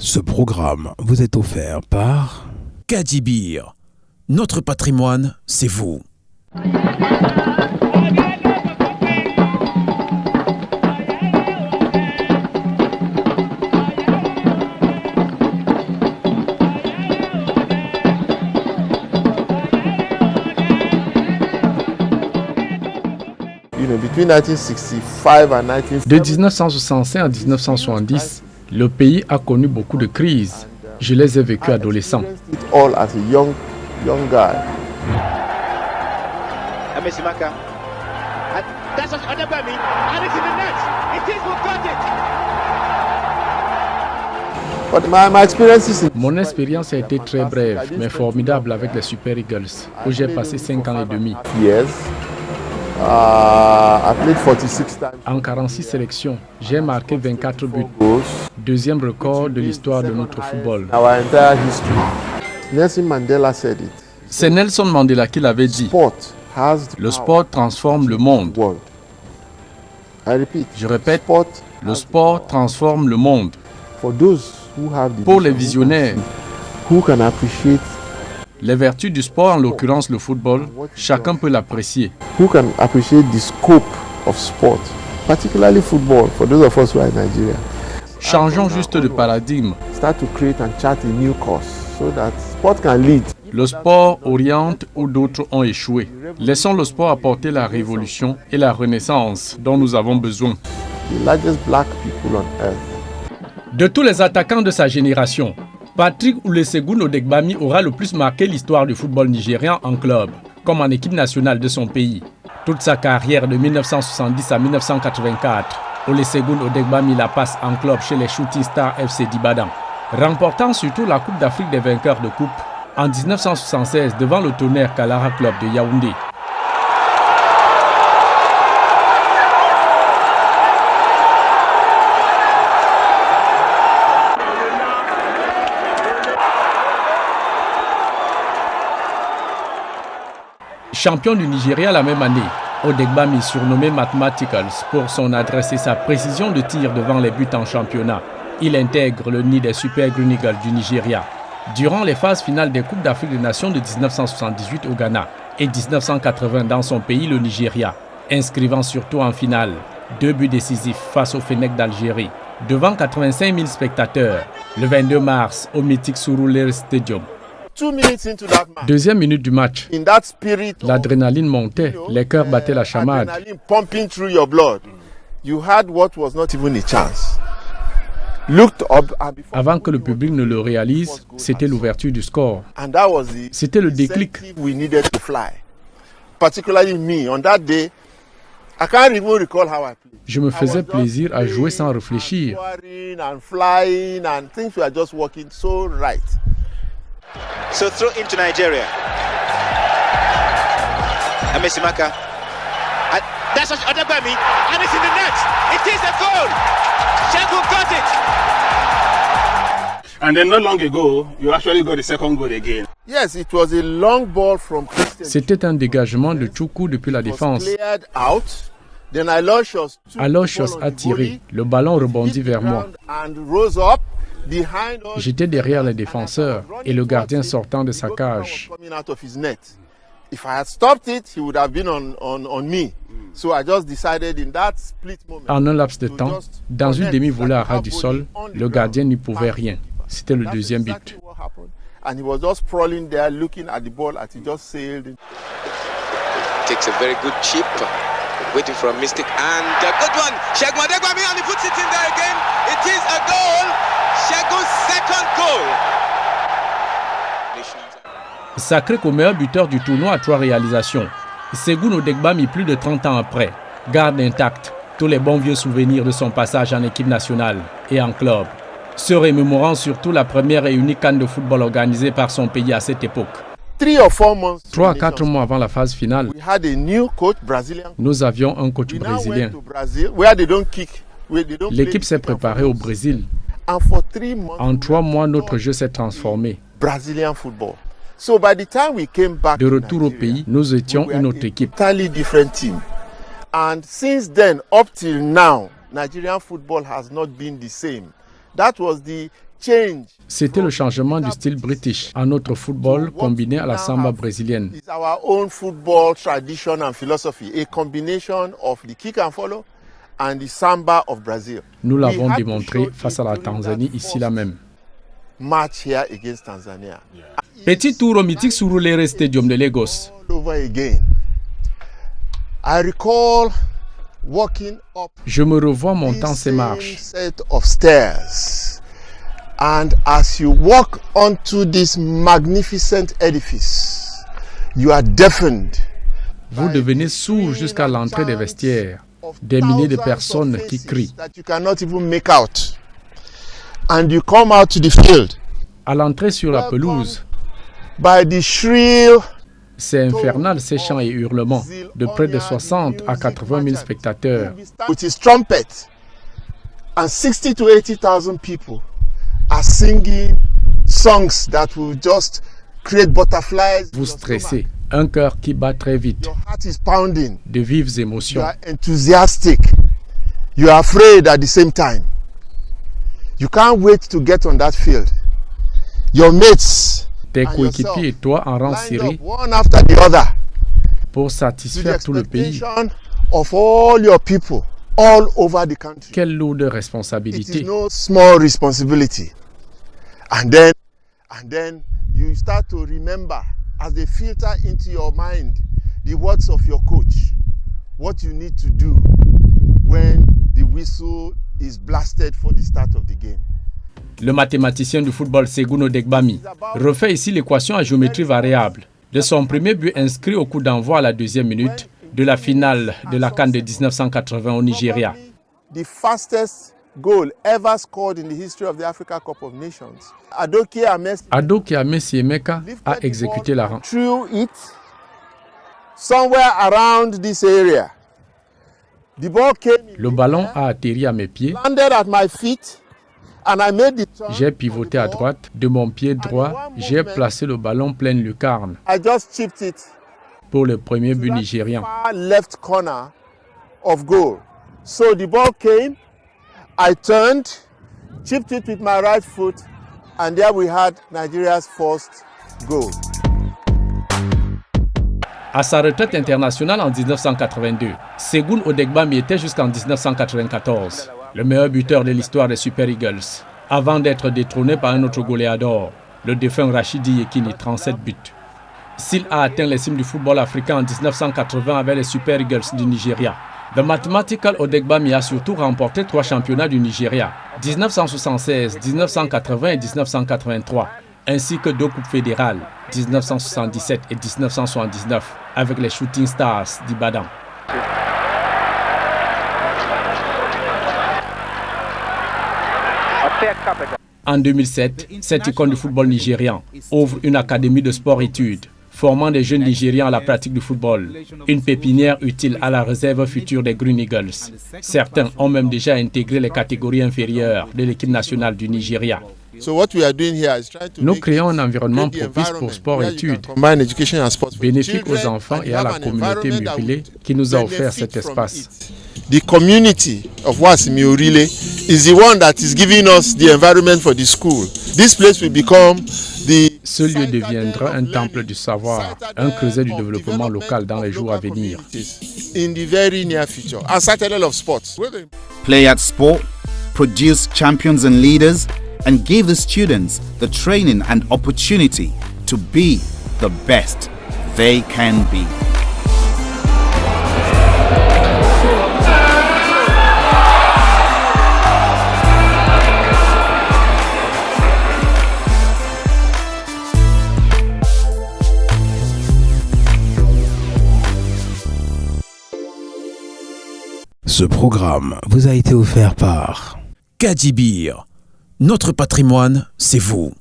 Ce programme vous est offert par Kadibir. Notre patrimoine, c'est vous. De 1965 à 1970, le pays a connu beaucoup de crises. Je les ai vécues adolescent. Mon expérience a été très brève, mais formidable avec les Super Eagles, où j'ai passé 5 ans et demi. En 46 sélections, j'ai marqué 24 buts. Deuxième record de l'histoire de notre football. C'est Nelson Mandela qui l'avait dit. Le sport transforme le monde. Je répète, le sport transforme le monde. Pour les visionnaires, les vertus du sport, en l'occurrence le football, chacun peut l'apprécier. Who can appreciate the scope of sport, particularly football, for those of us who are in Nigeria. Changeons juste de paradigme. Start to create and chart a new course so that sport can lead. Le sport oriente où d'autres ont échoué. Laissons le sport apporter la révolution et la renaissance dont nous avons besoin. The largest black people on earth. De tous les attaquants de sa génération, Patrick Olusegun Odegbami aura le plus marqué l'histoire du football nigérian en club, comme en équipe nationale de son pays. Toute sa carrière de 1970 à 1984, Olusegun Odegbami la passe en club chez les Shooting Stars FC d'Ibadan, remportant surtout la Coupe d'Afrique des vainqueurs de coupe en 1976 devant le Tonnerre Kalara Club de Yaoundé. Champion du Nigeria la même année, Odegbami, surnommé Mathematicals pour son adresse et sa précision de tir devant les buts en championnat. Il intègre le nid des Super Eagles du Nigeria. Durant les phases finales des Coupes d'Afrique des Nations de 1978 au Ghana et 1980 dans son pays, le Nigeria, inscrivant surtout en finale 2 buts décisifs face au Fennec d'Algérie, devant 85 000 spectateurs, le 22 mars au mythique Surulere Stadium. Deuxième minute du match, l'adrénaline montait, les cœurs battaient la chamade. Avant que le public ne le réalise, c'était l'ouverture du score. C'était le déclic. Je me faisais plaisir à jouer sans réfléchir. So throw into Nigeria. Amesimaka. That's Odegbami. And it's in the net. It is a goal. Shegun got it. And then not long ago, you actually got the second goal again. Yes, it was a long ball from Christian. C'était un dégagement de Chukwu depuis la défense. Aloysius a tiré. Le ballon rebondit vers moi. J'étais derrière les défenseurs et le gardien sortant de sa cage. En un laps de temps, dans une demi-volée à ras du sol, le gardien n'y pouvait rien. C'était le deuxième but. Takes a very good chip, waiting for a mistake, and a good one. Shegun Odegbami, and he puts it in there again. It is a goal. Shegun's second goal. Sacré comme meilleur buteur du tournoi à 3 réalisations, Segun Odegbami, plus de 30 ans après, garde intact tous les bons vieux souvenirs de son passage en équipe nationale et en club, se remémorant surtout la première et unique CAN de football organisée par son pays à cette époque. 3 à 4 mois avant la phase finale, nous avions un coach brésilien. L'équipe s'est préparée au Brésil. En 3 mois, notre jeu s'est transformé. De retour au pays, nous étions une autre équipe. And since then, up till now, Nigerian football has not been the same. That was the C'était le changement du style british à notre football combiné à la samba brésilienne. It's our own football tradition and philosophy, a combination of the kick and follow and the samba of Brazil. Nous l'avons démontré face à la Tanzanie ici là même. Match here against Tanzania. Petit tour au mythique Surulere Stadium de Lagos. All over again. I recall walking up Je me revois montant ces marches. set of stairs, and as you walk onto this magnificent edifice, you are deafened. Vous devenez sourd jusqu'à l'entrée des vestiaires. Des milliers de personnes qui crient. That you cannot even make out. And you come out to the field À l'entrée sur la pelouse, by the shrill c'est infernal ces chants et hurlements de près de 60 à 80 000 spectateurs. with his trumpet, and 60 to 80,000 people are singing songs that will just create butterflies. Vous stressez, un cœur qui bat très vite, Your heart is pounding. de vives You émotions. are enthusiastic. You are afraid at the same time. You can't wait to get on that field. Your mates Tes and coéquipiers et toi en rang lined serré up one after the other pour to the satisfaire tout le pays. expectation of all your people all over the country. Quelle lourde It is responsabilité. no small responsibility. And then you start to remember, as they filter into your mind, the words of your coach, what you need to do when the whistle is blasted for the start of the game. Le mathématicien du football Segun Odegbami refait ici l'équation à géométrie variable de son premier but inscrit au coup d'envoi à la 2e minute de la finale de la CAN de 1980 au Nigeria. The fastest goal ever scored in the history of the Africa Cup of Nations. Adoke Amesi Adoke Emeka a exécuté la rang. threw it somewhere around this area. The ball came in, Le ballon a atterri à mes pieds. landed at my feet, and I made the turn. J'ai pivoté à droite. De mon pied droit, j'ai placé le ballon pleine lucarne I just chipped it pour le premier but nigérian. far left corner of goal. So the ball came, I turned, chipped it with my right foot, and there we had Nigeria's first goal. À sa retraite internationale en 1982, Segun Odegbami était jusqu'en 1994 le meilleur buteur de l'histoire des Super Eagles, avant d'être détrôné par un autre goléador, le défunt Rachidi Yekini, 37 buts. S'il a atteint les cimes du football africain en 1980 avec les Super Eagles du Nigeria, The Mathematical Odegbami a surtout remporté 3 championnats du Nigeria, 1976, 1980 et 1983, ainsi que 2 coupes fédérales, 1977 et 1979, avec les Shooting Stars d'Ibadan. En 2007, cette icône du football nigérian ouvre une académie de sport-études, formant des jeunes Nigérians à la pratique du football, une pépinière utile à la réserve future des Green Eagles. Certains ont même déjà intégré les catégories inférieures de l'équipe nationale du Nigeria. So what we are doing here is trying to Nous make créons un this environnement great propice pour environment sport-études, where you can combine education and sports for bénéfique aux children, enfants and et you à have la an communauté environment that murilée would qui nous a offert benefit cet from espace. it. The community of Wasimi Orile is the one that is giving us the environment for the school. This place will become the Ce lieu deviendra un temple du savoir, un creuset du développement local dans les jours à venir. in the very near future. And citadel of sports. Play at Sport, produce champions and leaders, and give the students the training and opportunity to be the best they can be. Ce programme vous a été offert par Kadibir, notre patrimoine, c'est vous.